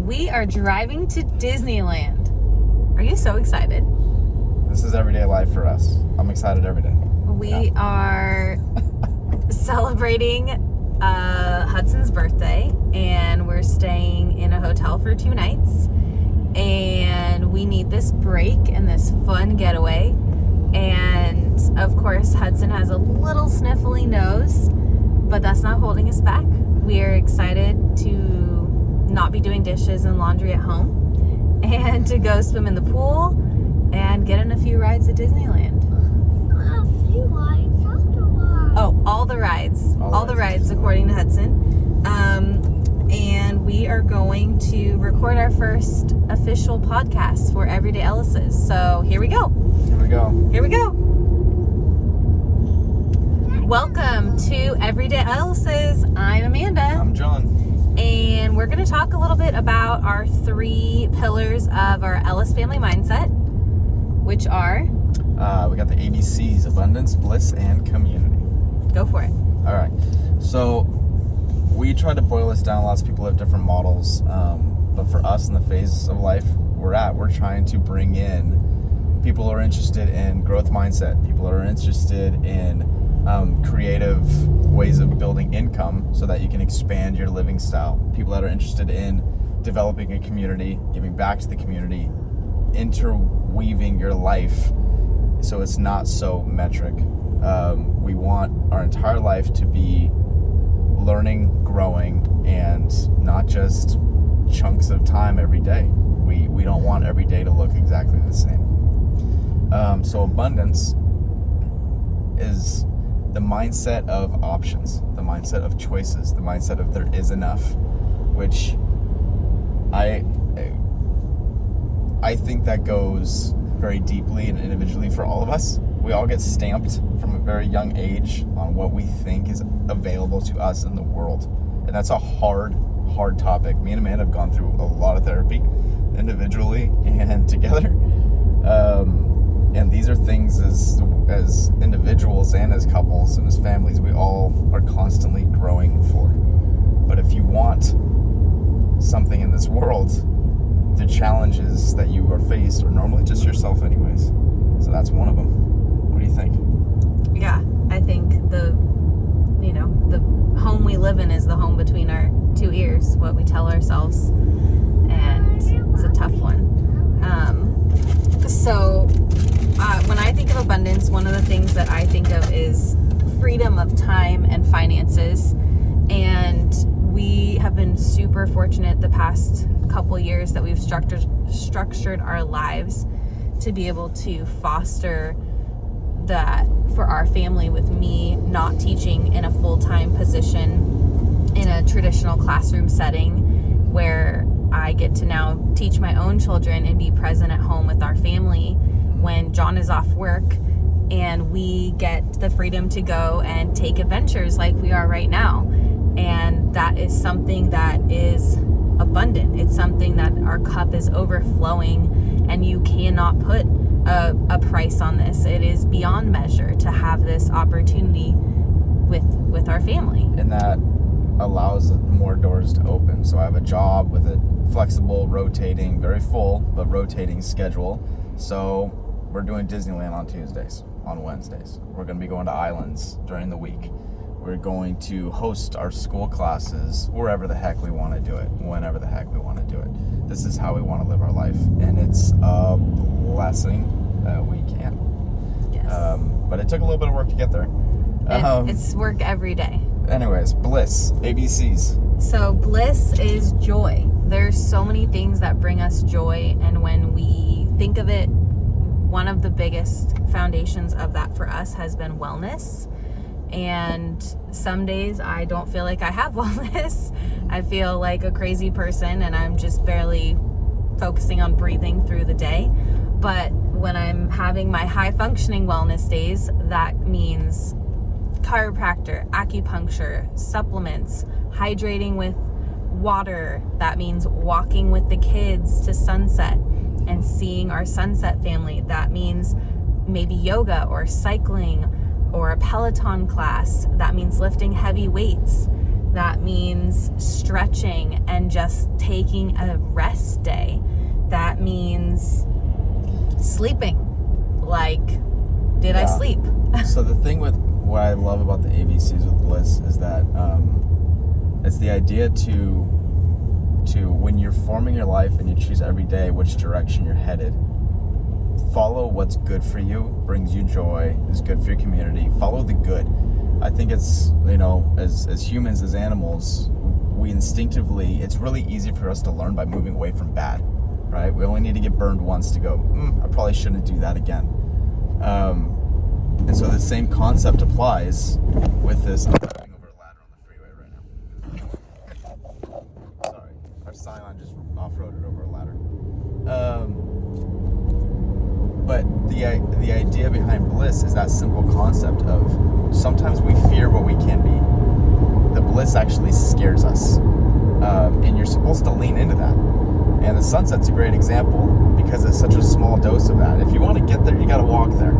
We are driving to Disneyland. Are you so excited? This is everyday life for us. I'm excited every day. We are celebrating Hudson's birthday, and we're staying in a hotel for 2 nights. And we need this break and this fun getaway. And of course, Hudson has a little sniffly nose, but that's not holding us back. We are excited to not be doing dishes and laundry at home and to go swim in the pool and get in a few rides at Disneyland. A few rides afterwards. Oh, all the rides. All the rides according to Hudson. And we are going to record our first official podcast for Everyday Ellises. So here we go. Here we go. Here we go. Welcome to Everyday Ellises. I'm Amanda. I'm Jon. And we're going to talk a little bit about our 3 pillars of our Ellis family mindset, which are? We got the ABCs: abundance, bliss, and community. Go for it. All right. So we try to boil this down. Lots of people have different models. But for us in the phase of life we're trying to bring in people who are interested in growth mindset, people who are interested in creative ways of building income so that you can expand your living style. People that are interested in developing a community, giving back to the community, interweaving your life so it's not so metric. We want our entire life to be learning, growing, and not just chunks of time every day. We don't want every day to look exactly the same. So abundance is the mindset of options, the mindset of choices, the mindset of there is enough, which I think that goes very deeply and individually for all of us. We all get stamped from a very young age on what we think is available to us in the world. And that's a hard topic. Me and Amanda have gone through a lot of therapy individually and together. And these are things as individuals and as couples and as families, we all are constantly growing for. But if you want something in this world, the challenges that you are faced are normally just yourself anyways. So that's one of them. What do you think? Yeah, I think the home we live in is the home between our 2 ears, what we tell ourselves. And it's a tough one. So when I think of abundance, one of the things that I think of is freedom of time and finances. And we have been super fortunate the past couple years that we've structured our lives to be able to foster that for our family, with me not teaching in a full-time position in a traditional classroom setting, where I get to now teach my own children and be present at home with our family when Jon is off work, and we get the freedom to go and take adventures like we are right now. And that is something that is abundant. It's something that our cup is overflowing, and you cannot put a price on this. It is beyond measure to have this opportunity with our family. And that allows more doors to open. So I have a job with a flexible, rotating, very full, but rotating schedule. So we're doing Disneyland on Tuesdays, on Wednesdays. We're going to be going to islands during the week. We're going to host our school classes wherever the heck we want to do it, whenever the heck we want to do it. This is how we want to live our life, and it's a blessing that we can. Yes. But it took a little bit of work to get there. It's work every day. Anyways, bliss, ABCs. So bliss is joy. There's so many things that bring us joy, and when we think of it, one of the biggest foundations of that for us has been wellness. And some days I don't feel like I have wellness. I feel like a crazy person, and I'm just barely focusing on breathing through the day. But when I'm having my high functioning wellness days, that means chiropractor, acupuncture, supplements, hydrating with water. That means walking with the kids to sunset and seeing our sunset family. That means maybe yoga or cycling or a Peloton class. That means lifting heavy weights. That means stretching and just taking a rest day. That means sleeping. Like, did I sleep? So the thing with what I love about the ABCs with Bliss is that it's the idea to when you're forming your life and you choose every day which direction you're headed, follow what's good for you, brings you joy, is good for your community. Follow the good. I think it's, as humans, as animals, we instinctively, it's really easy for us to learn by moving away from bad, right? We only need to get burned once to go, I probably shouldn't do that again. And so the same concept applies with this. I'm driving over a ladder on the freeway right now. Sorry, our Scion just off-roaded over a ladder. But the idea behind Bliss is that simple concept of sometimes we fear what we can be. The Bliss actually scares us. And you're supposed to lean into that. And the sunset's a great example because it's such a small dose of that. If you want to get there, you got to walk there.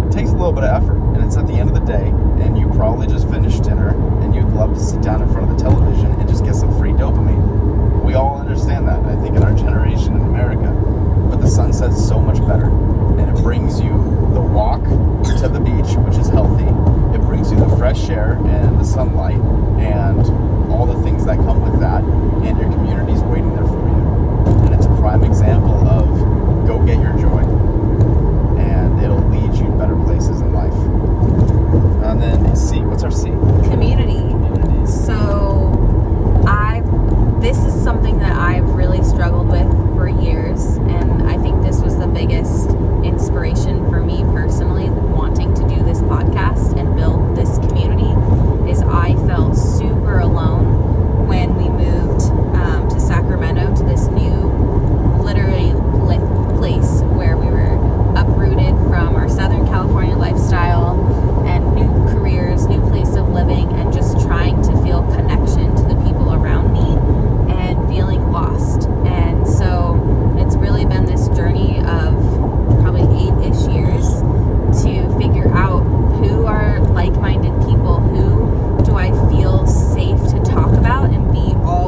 It takes a little bit of effort, and it's at the end of the day, and you probably just finished dinner, and you'd love to sit down in front of the television and just get some free dopamine. We all understand that, I think, in our generation in America. But the sunset's so much better, and it brings you the walk to the beach, which is healthy. It brings you the fresh air and the sunlight and all the things that come with that, and your community's waiting there for you. And it's a prime example of go get your joy, and it'll lead you to better places in life. And then C, what's our C? Community. So this is something that I've really struggled with for years, and I think this was the biggest inspiration for me personally, wanting to do this podcast and build this community, is I felt super alone when we moved to Sacramento, to this new literally place where we were uprooted from our Southern California lifestyle and new careers, new place of living, and just trying to feel connection to the people around me and feeling lost. And so it's really been this journey of probably 8-ish years to figure out who are like-minded people, who do I feel safe to talk about and be all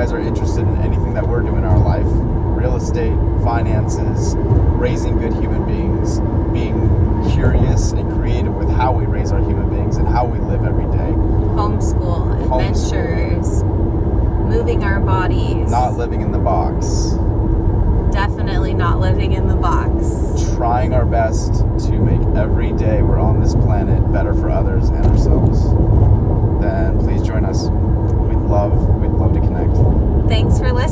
guys are interested in anything that we're doing in our life, real estate, finances, raising good human beings, being curious and creative with how we raise our human beings and how we live every day. Homeschool, adventures, moving our bodies. Not living in the box. Definitely not living in the box. Trying our best to make every day we're on this planet better for others and ourselves. Then please join us. We'd love to connect. Thanks for listening.